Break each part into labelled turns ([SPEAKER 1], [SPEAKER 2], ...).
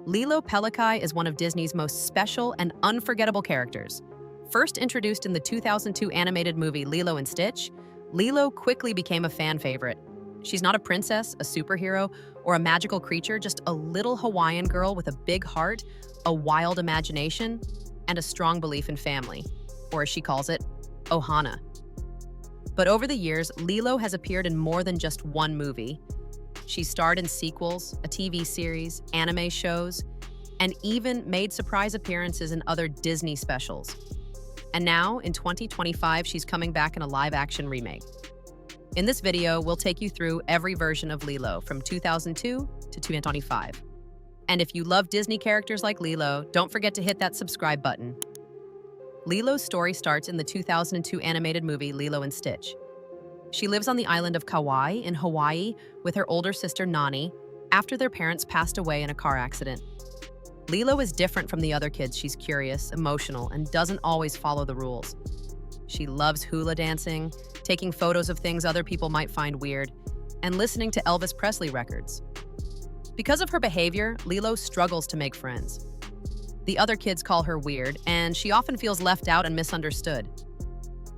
[SPEAKER 1] Lilo Pelekai is one of Disney's most special and unforgettable characters. First introduced in the 2002 animated movie Lilo and Stitch, Lilo quickly became a fan favorite. She's not a princess, a superhero, or a magical creature, just a little Hawaiian girl with a big heart, a wild imagination, and a strong belief in family, or as she calls it, ohana. But over the years, Lilo has appeared in more than just one movie. She starred in sequels, a TV series, anime shows, and even made surprise appearances in other Disney specials. And now, in 2025, she's coming back in a live-action remake. In this video, we'll take you through every version of Lilo from 2002 to 2025. And if you love Disney characters like Lilo, don't forget to hit that subscribe button. Lilo's story starts in the 2002 animated movie Lilo and Stitch. She lives on the island of Kauai in Hawaii with her older sister Nani after their parents passed away in a car accident. Lilo is different from the other kids. She's curious, emotional, and doesn't always follow the rules. She loves hula dancing, taking photos of things other people might find weird, and listening to Elvis Presley records. Because of her behavior, Lilo struggles to make friends. The other kids call her weird, and she often feels left out and misunderstood.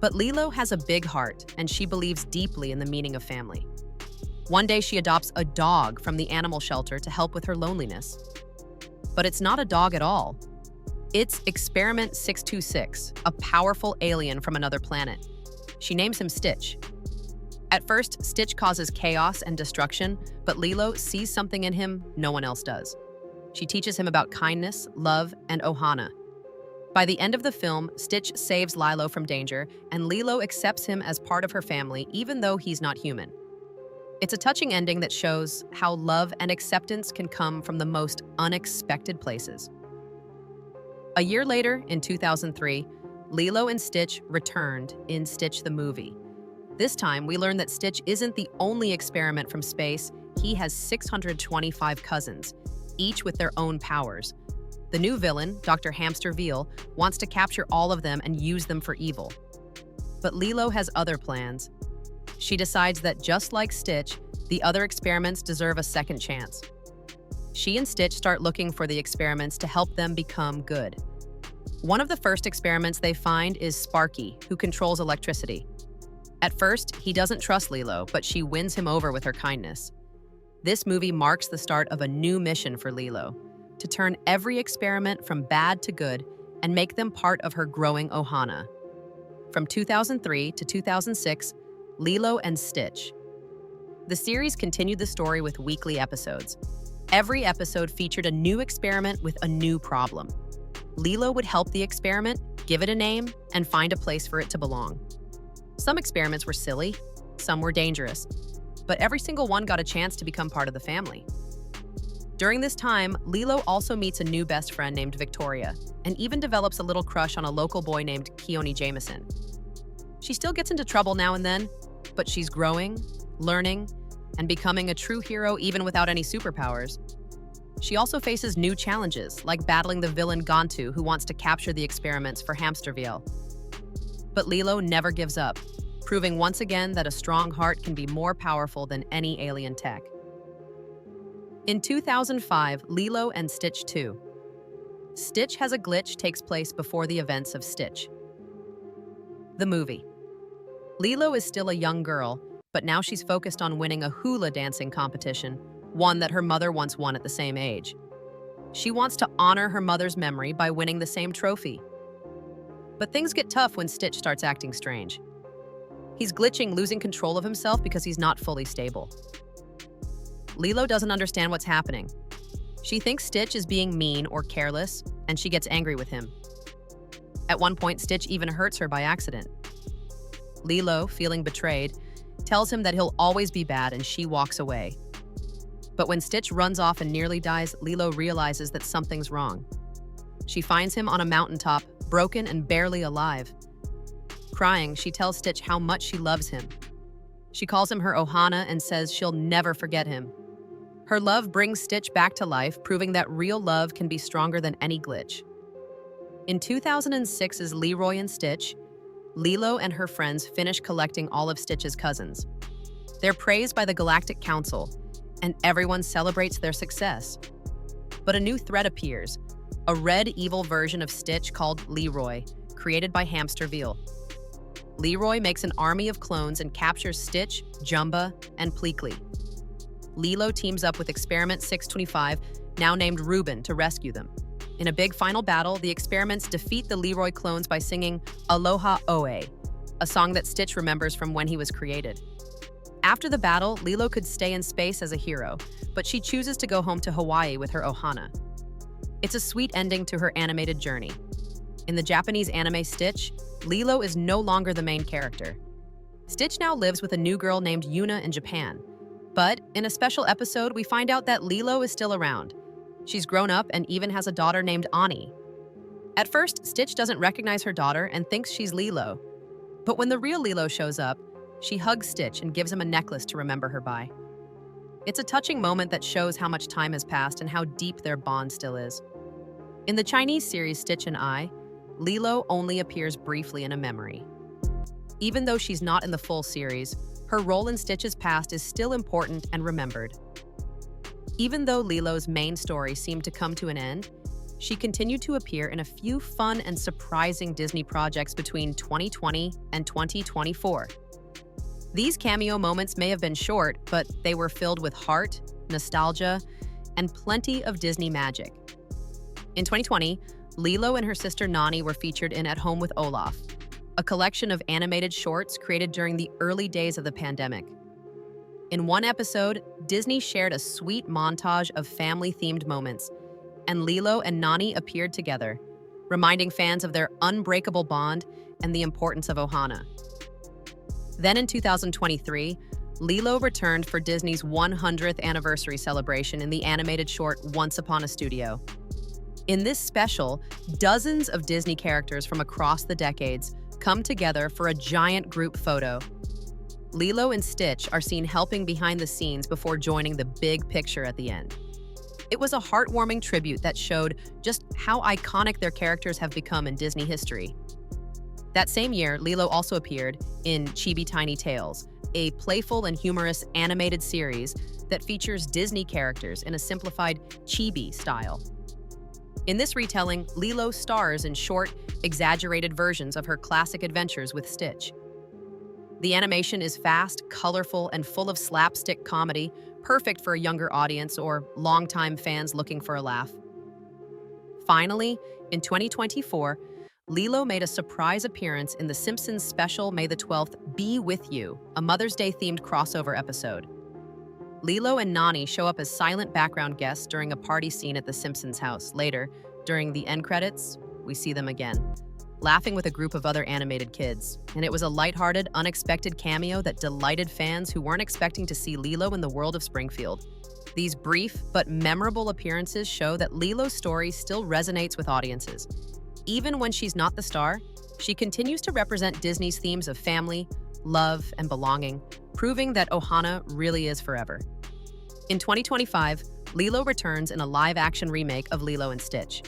[SPEAKER 1] But Lilo has a big heart, and she believes deeply in the meaning of family. One day she adopts a dog from the animal shelter to help with her loneliness. But it's not a dog at all. It's Experiment 626, a powerful alien from another planet. She names him Stitch. At first, Stitch causes chaos and destruction, but Lilo sees something in him no one else does. She teaches him about kindness, love, and ohana. By the end of the film, Stitch saves Lilo from danger, and Lilo accepts him as part of her family, even though he's not human. It's a touching ending that shows how love and acceptance can come from the most unexpected places. A year later, in 2003, Lilo and Stitch returned in Stitch the Movie. This time, we learn that Stitch isn't the only experiment from space. He has 625 cousins, each with their own powers. The new villain, Dr. Hamster Veal, wants to capture all of them and use them for evil. But Lilo has other plans. She decides that just like Stitch, the other experiments deserve a second chance. She and Stitch start looking for the experiments to help them become good. One of the first experiments they find is Sparky, who controls electricity. At first, he doesn't trust Lilo, but she wins him over with her kindness. This movie marks the start of a new mission for Lilo, to turn every experiment from bad to good and make them part of her growing ohana. From 2003 to 2006, Lilo and Stitch. The series continued the story with weekly episodes. Every episode featured a new experiment with a new problem. Lilo would help the experiment, give it a name, and find a place for it to belong. Some experiments were silly, some were dangerous, but every single one got a chance to become part of the family. During this time, Lilo also meets a new best friend named Victoria, and even develops a little crush on a local boy named Keone Jameson. She still gets into trouble now and then, but she's growing, learning, and becoming a true hero even without any superpowers. She also faces new challenges, like battling the villain Gantu, who wants to capture the experiments for Hamsterville. But Lilo never gives up, proving once again that a strong heart can be more powerful than any alien tech. In 2005, Lilo and Stitch 2. Stitch Has a Glitch takes place before the events of Stitch. The movie. Lilo is still a young girl, but now she's focused on winning a hula dancing competition, one that her mother once won at the same age. She wants to honor her mother's memory by winning the same trophy. But things get tough when Stitch starts acting strange. He's glitching, losing control of himself because he's not fully stable. Lilo doesn't understand what's happening. She thinks Stitch is being mean or careless, and she gets angry with him. At one point, Stitch even hurts her by accident. Lilo, feeling betrayed, tells him that he'll always be bad, and she walks away. But when Stitch runs off and nearly dies, Lilo realizes that something's wrong. She finds him on a mountaintop, broken and barely alive. Crying, she tells Stitch how much she loves him. She calls him her ohana and says she'll never forget him. Her love brings Stitch back to life, proving that real love can be stronger than any glitch. In 2006's Leroy and Stitch, Lilo and her friends finish collecting all of Stitch's cousins. They're praised by the Galactic Council, and everyone celebrates their success. But a new threat appears, a red evil version of Stitch called Leroy, created by Hamsterville. Leroy makes an army of clones and captures Stitch, Jumba, and Pleakley. Lilo teams up with Experiment 625, now named Reuben, to rescue them. In a big final battle, the experiments defeat the Leroy clones by singing Aloha Oe, a song that Stitch remembers from when he was created. After the battle, Lilo could stay in space as a hero, but she chooses to go home to Hawaii with her ohana. It's a sweet ending to her animated journey. In the Japanese anime Stitch, Lilo is no longer the main character. Stitch now lives with a new girl named Yuna in Japan. But in a special episode, we find out that Lilo is still around. She's grown up and even has a daughter named Ani. At first, Stitch doesn't recognize her daughter and thinks she's Lilo. But when the real Lilo shows up, she hugs Stitch and gives him a necklace to remember her by. It's a touching moment that shows how much time has passed and how deep their bond still is. In the Chinese series Stitch and I, Lilo only appears briefly in a memory. Even though she's not in the full series, her role in Stitch's past is still important and remembered. Even though Lilo's main story seemed to come to an end, she continued to appear in a few fun and surprising Disney projects between 2020 and 2024. These cameo moments may have been short, but they were filled with heart, nostalgia, and plenty of Disney magic. In 2020, Lilo and her sister Nani were featured in At Home with Olaf, a collection of animated shorts created during the early days of the pandemic. In one episode, Disney shared a sweet montage of family-themed moments, and Lilo and Nani appeared together, reminding fans of their unbreakable bond and the importance of ohana. Then in 2023, Lilo returned for Disney's 100th anniversary celebration in the animated short Once Upon a Studio. In this special, dozens of Disney characters from across the decades come together for a giant group photo. Lilo and Stitch are seen helping behind the scenes before joining the big picture at the end. It was a heartwarming tribute that showed just how iconic their characters have become in Disney history. That same year, Lilo also appeared in Chibi Tiny Tales, a playful and humorous animated series that features Disney characters in a simplified chibi style. In this retelling, Lilo stars in short, exaggerated versions of her classic adventures with Stitch. The animation is fast, colorful, and full of slapstick comedy, perfect for a younger audience or longtime fans looking for a laugh. Finally, in 2024, Lilo made a surprise appearance in The Simpsons special May the 12th, Be With You, a Mother's Day-themed crossover episode. Lilo and Nani show up as silent background guests during a party scene at The Simpsons house. Later, during the end credits, we see them again, laughing with a group of other animated kids. And it was a lighthearted, unexpected cameo that delighted fans who weren't expecting to see Lilo in the world of Springfield. These brief but memorable appearances show that Lilo's story still resonates with audiences. Even when she's not the star, she continues to represent Disney's themes of family, love, and belonging, proving that ohana really is forever. In 2025, Lilo returns in a live-action remake of Lilo and Stitch.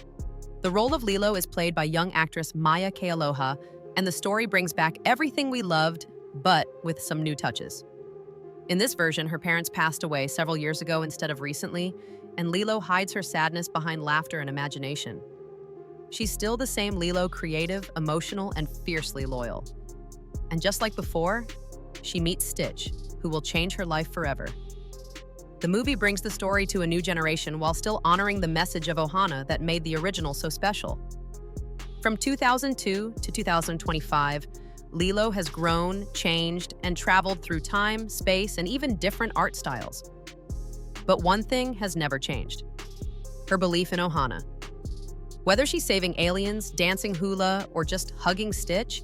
[SPEAKER 1] The role of Lilo is played by young actress Maya Kealoha, and the story brings back everything we loved, but with some new touches. In this version, her parents passed away several years ago instead of recently, and Lilo hides her sadness behind laughter and imagination. She's still the same Lilo, creative, emotional, and fiercely loyal. And just like before, she meets Stitch, who will change her life forever. The movie brings the story to a new generation while still honoring the message of ohana that made the original so special. From 2002 to 2025, Lilo has grown, changed, and traveled through time, space, and even different art styles. But one thing has never changed: her belief in ohana. Whether she's saving aliens, dancing hula, or just hugging Stitch,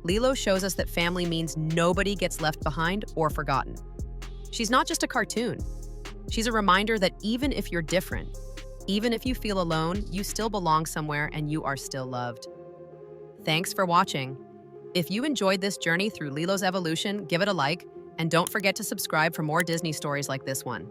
[SPEAKER 1] Lilo shows us that family means nobody gets left behind or forgotten. She's not just a cartoon. She's a reminder that even if you're different, even if you feel alone, you still belong somewhere and you are still loved. Thanks for watching. If you enjoyed this journey through Lilo's evolution, give it a like, and don't forget to subscribe for more Disney stories like this one.